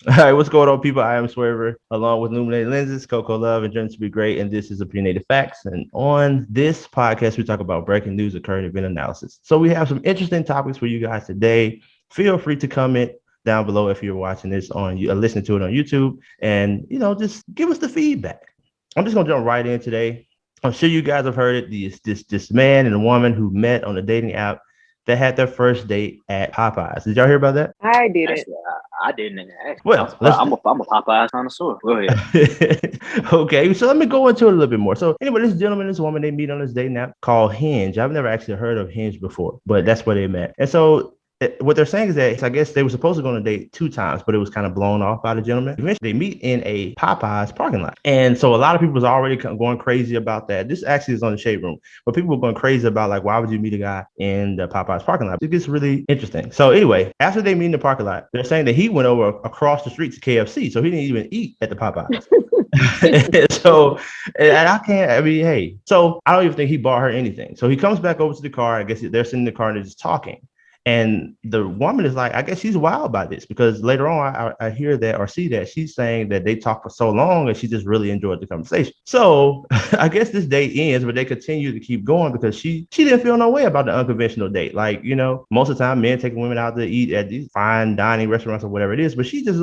All right, what's going on, people? I am Swavor, along with Illuminated Lenses, Coco Love, and Dreams to Be Great, and this is Opinionated Facts. And on this podcast, we talk about breaking news and current event analysis. So we have some interesting topics for you guys today. Feel free to comment down below if you're watching this on you, listening to it on YouTube, and just give us the feedback. I'm just gonna jump right in today. I'm sure you guys have heard it. This man and a woman who met on a dating app that had their first date at Popeyes. Did y'all hear about that? I did it. Actually, I didn't. Well, I'm a Popeyes connoisseur. Go ahead. Okay, so let me go into it a little bit more. So anyway, this gentleman and this woman, they meet on this dating app called Hinge. I've never actually heard of Hinge before, but that's where they met. And so what they're saying is that I guess they were supposed to go on a date 2 times, but it was kind of blown off by the gentleman. Eventually, they meet in a Popeyes parking lot. And so a lot of people was already going crazy about that. This actually is on the Shade Room, but people were going crazy about, like, why would you meet a guy in the Popeyes parking lot? It gets really interesting. So anyway, after they meet in the parking lot, they're saying that he went over across the street to KFC, so he didn't even eat at the Popeyes. So I don't even think he bought her anything. So he comes back over to the car. I guess they're sitting in the car and they're just talking. And the woman is like, I guess she's wild by this, because later on I hear that or see that she's saying that they talked for so long and she just really enjoyed the conversation. So I guess this date ends, but they continue to keep going because she didn't feel no way about the unconventional date. Like, most of the time men take women out to eat at these fine dining restaurants or whatever it is, but she just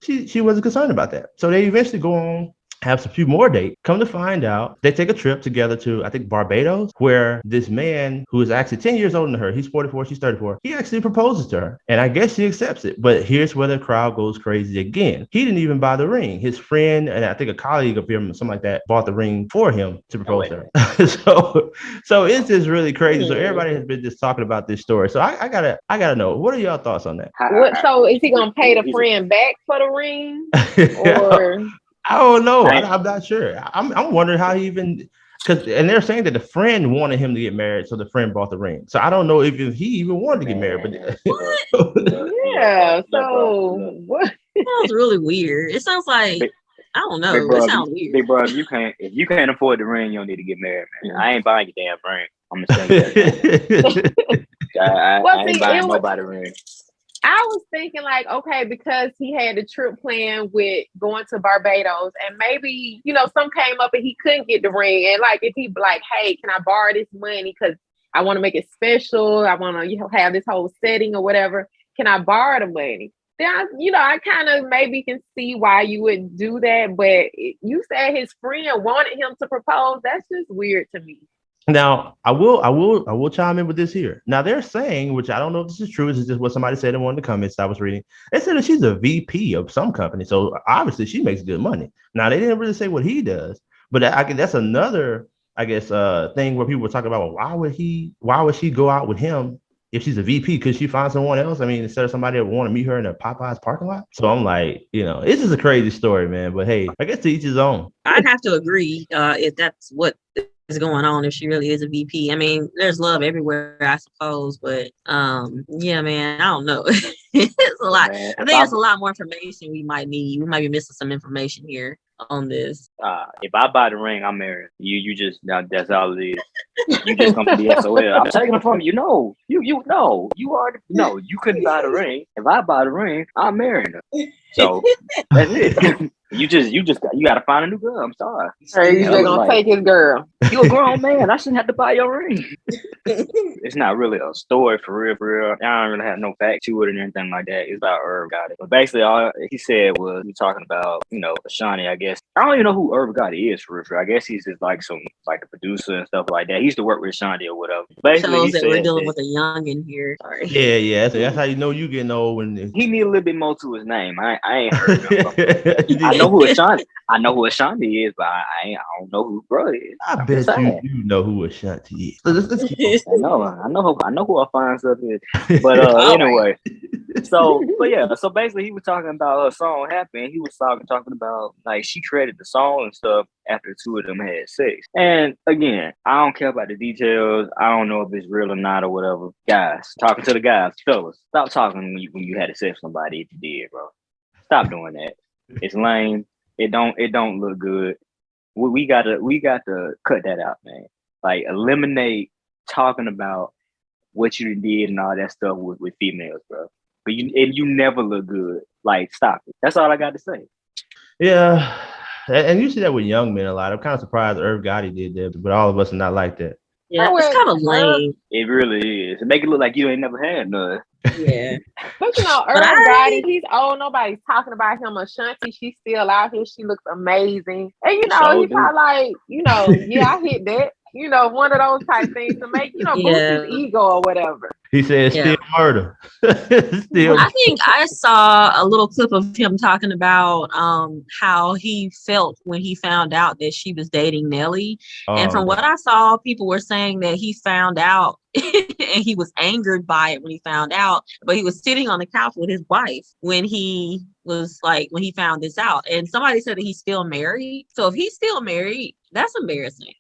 she wasn't concerned about that. So they eventually go on, have a few more dates. Come to find out, they take a trip together to, I think, Barbados, where this man who is actually 10 years older than her, he's 44, she's 34, he actually proposes to her. And I guess she accepts it. But here's where the crowd goes crazy again. He didn't even buy the ring. His friend, and I think a colleague of him, something like that, bought the ring for him to propose to her. So it's just really crazy. So everybody has been just talking about this story. So I gotta know, what are y'all thoughts on that? So is he gonna pay the friend back for the ring? Or I don't know. I'm not sure. I'm wondering how he even, and they're saying that the friend wanted him to get married, so the friend bought the ring. So I don't know if he even wanted to get married. But yeah. So what? Sounds really weird. It sounds like, I don't know. It sounds weird. Big bro, if you can't afford the ring, you don't need to get married, man. I ain't buying your damn ring. I'm gonna tell you that. I ain't buying nobody ring. I was thinking, like, okay, because he had a trip planned with going to Barbados, and maybe, some came up and he couldn't get the ring. And like, if he like, hey, can I borrow this money? Because I want to make it special. I want to, have this whole setting or whatever. Can I borrow the money? Then, I kind of maybe can see why you would do that. But you said his friend wanted him to propose. That's just weird to me. Now, I will chime in with this here. Now, they're saying, which I don't know if this is true, this is just what somebody said in one of the comments I was reading. They said that she's a VP of some company, so obviously she makes good money. Now, they didn't really say what he does, but that's another, I guess, thing where people were talking about, well, why would she go out with him if she's a VP? Could she find someone else? I mean, instead of somebody that would want to meet her in a Popeyes parking lot. So I'm like, it's just a crazy story, man. But hey, I guess to each his own. I'd have to agree if that's what is going on, if she really is a VP. I mean, there's love everywhere, I suppose, but yeah, man, I don't know. It's a lot. Man, I think there's a lot more information we might need. We might be missing some information here on this. If I buy the ring, I'm married. You just, that's all it is. You just gonna be SOL. I'm taking it from you. No, you know, you already know you couldn't buy the ring. If I buy the ring, I'm marrying her. So that's it. You gotta find a new girl. I'm sorry. Hey, you're gonna take his girl. You a grown man. I shouldn't have to buy your ring. It's not really a story for real. I don't really have no fact to it or anything like that. It's about Irv Gotti. But basically, all he said was he talking about, Ashanti, I guess. I don't even know who Irv Gotti is for real. I guess he's just like a producer and stuff like that. He used to work with Ashanti or whatever. Basically, he said we're dealing with a youngin here. Sorry. Yeah. That's how you know you getting old when he need a little bit more to his name. I ain't heard him. I know who Ashanti is, but I don't know who bro is. I bet you know who Ashanti is. Let's keep I know who our fine stuff is. But anyway. So basically he was talking about her song Happy, and he was talking about, like, she created the song and stuff after the two of them had sex. And again, I don't care about the details. I don't know if it's real or not or whatever. Guys, talking to the guys, fellas, stop talking when you had to sex with somebody if you did, bro. Stop doing that. It's lame. It don't look good. We got to cut that out, man. Like, eliminate talking about what you did and all that stuff with females, bro. but you never look good. Like, stop it. That's all I got to say. Yeah. And you see that with young men a lot. I'm kind of surprised Irv Gotti did that, but all of us are not like that. Yeah, it's kind of lame. It really is. It make it look like you ain't never had none. Yeah. But you know, Irv Gotti, he's old. Nobody's talking about him. Ashanti, she's still out here. She looks amazing. And you know, he probably like, you know, yeah, I hit that. You know, one of those type things to make, you know, boost his ego or whatever. He said still murder. Still. I think I saw a little clip of him talking about how he felt when he found out that she was dating Nelly. And from what I saw, people were saying that he found out and he was angered by it when he found out, but he was sitting on the couch with his wife when he found this out. And somebody said that he's still married. So if he's still married, that's embarrassing.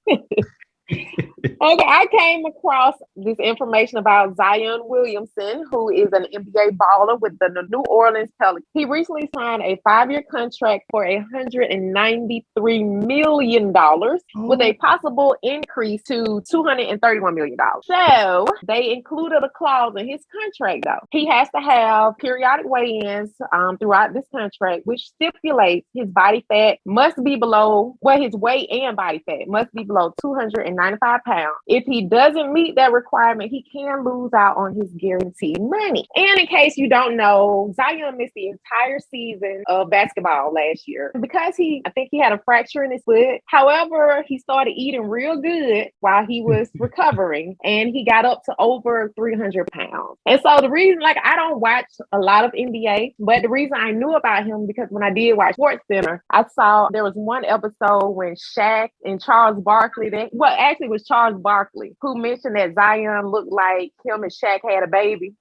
Okay, I came across this information about Zion Williamson, who is an NBA baller with the New Orleans Pelicans. He recently signed a 5-year contract for $193 million with a possible increase to $231 million. So they included a clause in his contract, though. He has to have periodic weigh-ins throughout this contract, which stipulates his body fat must be below, his weight and body fat must be below 295 pounds. If he doesn't meet that requirement, he can lose out on his guaranteed money. And in case you don't know, Zion missed the entire season of basketball last year because I think he had a fracture in his foot. However, he started eating real good while he was recovering, and he got up to over 300 pounds. And so the reason, I don't watch a lot of NBA, but the reason I knew about him because when I did watch SportsCenter, I saw there was one episode when Shaq and Charles Barkley, actually it was Charles Barkley who mentioned that Zion looked like him and Shaq had a baby.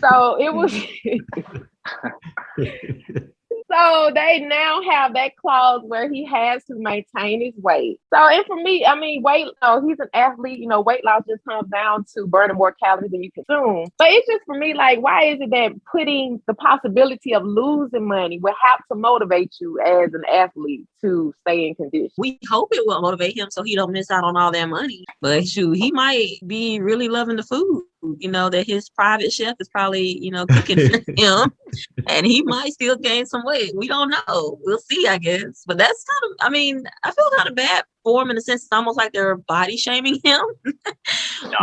So it was so they now have that clause where he has to maintain his weight. So, and for me, I mean, he's an athlete, you know, weight loss just comes down to burning more calories than you consume. But it's just for me, why is it that putting the possibility of losing money will have to motivate you as an athlete to stay in condition? We hope it will motivate him so he don't miss out on all that money. But shoot, he might be really loving the food. You know, that his private chef is probably, you know, cooking for him and he might still gain some weight. We don't know. We'll see, I guess. But that's kind of, I mean, I feel kind of bad for him in a sense. It's almost like they're body shaming him.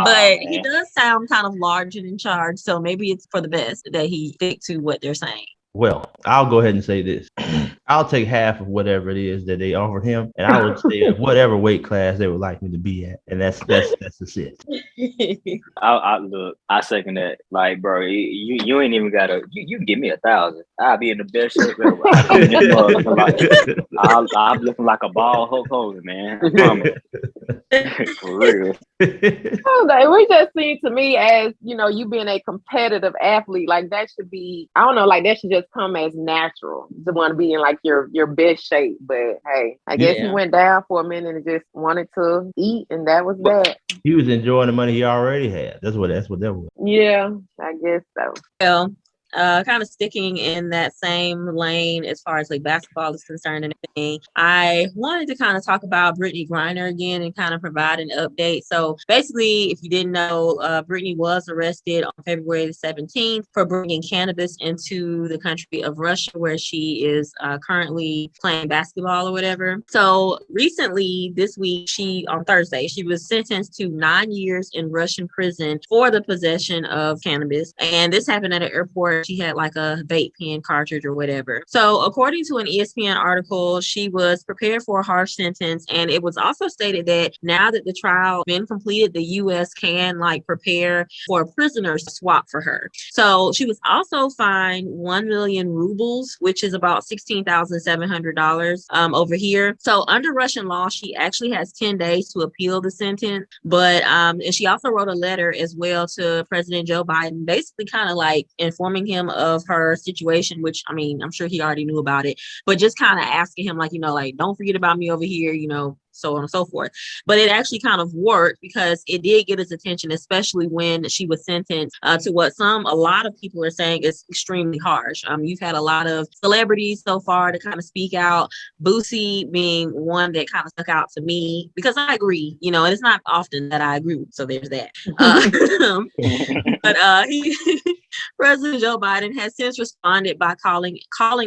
But he does sound kind of large and in charge. So maybe it's for the best that he stick to what they're saying. Well, I'll go ahead and say this. I'll take half of whatever it is that they offered him, and I would stay at whatever weight class they would like me to be at, and that's the it. I second that. Like, bro, you ain't even gotta. You give me 1,000. I'll be in the best shape ever. I'm looking like a bald Hulk Hogan, man. I promise. For real. We just seem to me as, you know, you being a competitive athlete, that should be, I don't know, that should just come as natural to want to be in your best shape. But hey, I guess he went down for a minute and just wanted to eat, and that was that. He was enjoying the money he already had. That's what that was. Yeah, I guess so. Well, kind of sticking in that same lane as far as basketball is concerned and everything, I wanted to kind of talk about Britney Griner again and kind of provide an update. So basically, if you didn't know, Britney was arrested on February the 17th for bringing cannabis into the country of Russia, where she is currently playing basketball or whatever. So recently, this week, on Thursday, she was sentenced to 9 years in Russian prison for the possession of cannabis. And this happened at an airport. She had a vape pen cartridge or whatever. So according to an ESPN article, she was prepared for a harsh sentence. And it was also stated that now that the trial has been completed, the U.S. can prepare for a prisoner swap for her. So she was also fined 1 million rubles, which is about $16,700 over here. So under Russian law, she actually has 10 days to appeal the sentence. But and she also wrote a letter as well to President Joe Biden, basically kind of informing him of her situation, which I mean, I'm sure he already knew about it, but just kind of asking him don't forget about me over here, so on and so forth. But it actually kind of worked because it did get his attention, especially when she was sentenced to what a lot of people are saying is extremely harsh. You've had a lot of celebrities so far to kind of speak out, Boosie being one that kind of stuck out to me because I agree, and it's not often that I agree. So there's that. But President Joe Biden has since responded by calling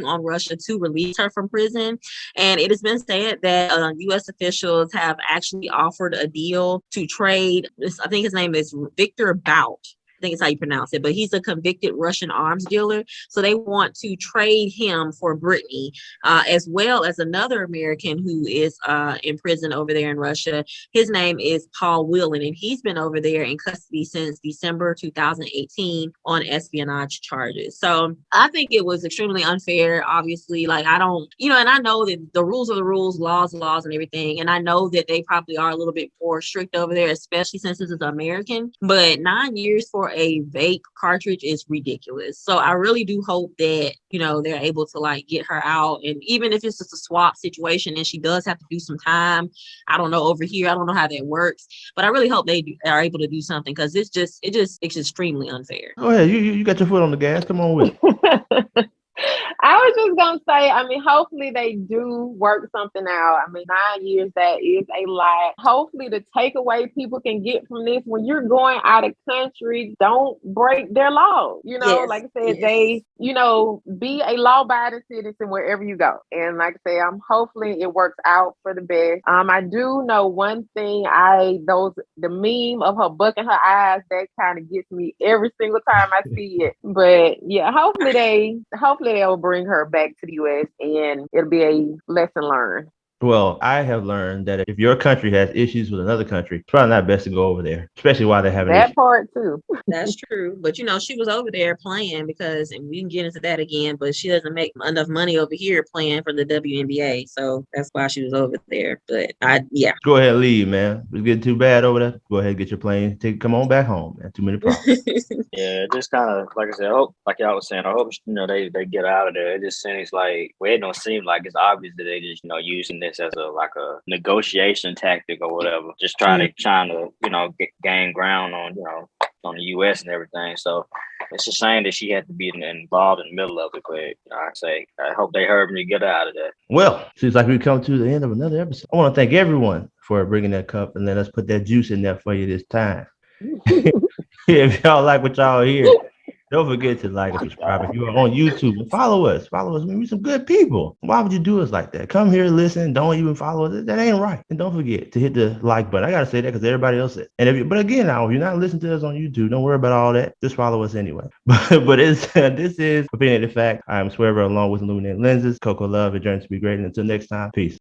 on Russia to release her from prison. And it has been said that U.S. officials have actually offered a deal to trade. I think his name is Victor Bout. I think it's how you pronounce it, but he's a convicted Russian arms dealer. So they want to trade him for Britney, as well as another American who is in prison over there in Russia. His name is Paul Whelan, and he's been over there in custody since December 2018 on espionage charges. So I think it was extremely unfair. Obviously, like I don't, and I know that the rules are the rules, laws, and everything. And I know that they probably are a little bit more strict over there, especially since this is American. But 9 years for a vape cartridge is ridiculous. So I really do hope that, they're able to like get her out. And even if it's just a swap situation and she does have to do some time, I don't know over here, I don't know how that works, but I really hope they are able to do something because it's extremely unfair. Go ahead. You got your foot on the gas. Come on with it. I was just gonna say, hopefully they do work something out. 9 years, that is a lot. Hopefully the takeaway people can get from this, when you're going out of country, don't break their laws. Yes, like I said, they, be a law-abiding citizen wherever you go. And like I say, hopefully it works out for the best. I do know one thing, the meme of her bucking her eyes, that kind of gets me every single time I see it. But yeah, hopefully they'll bring her back to the U.S. and it'll be a lesson learned. Well, I have learned that if your country has issues with another country, it's probably not best to go over there, especially while they're having that issues. part too. That's true. But, she was over there playing because, and we can get into that again, but she doesn't make enough money over here playing for the WNBA. So that's why she was over there. But Go ahead and leave, man. It's getting too bad over there. Go ahead and get your plane. Come on back home, man. Too many problems. Yeah, just kind of, like I said, like y'all was saying, I hope, they get out of there. It just seems like, it don't seem like it's obvious that they just, using this as a negotiation tactic or whatever, just trying to gain ground on the U.S. and everything. So it's a shame that she had to be involved in the middle of it. But I hope they heard me get out of that. Well, seems like we come to the end of another episode. I want to thank everyone for bringing that cup and let us put that juice in there for you this time. If y'all like what y'all hear, don't forget to like and subscribe. If you are on YouTube, follow us. We're some good people. Why would you do us like that? Come here, listen. Don't even follow us. That ain't right. And don't forget to hit the like button. I gotta say that because everybody else said. But again, now if you're not listening to us on YouTube, don't worry about all that. Just follow us anyway. But this is Opinionated Fact. I am Swavor along with Illuminated Lenses. Coco Love, a journey to be great. And until next time, peace.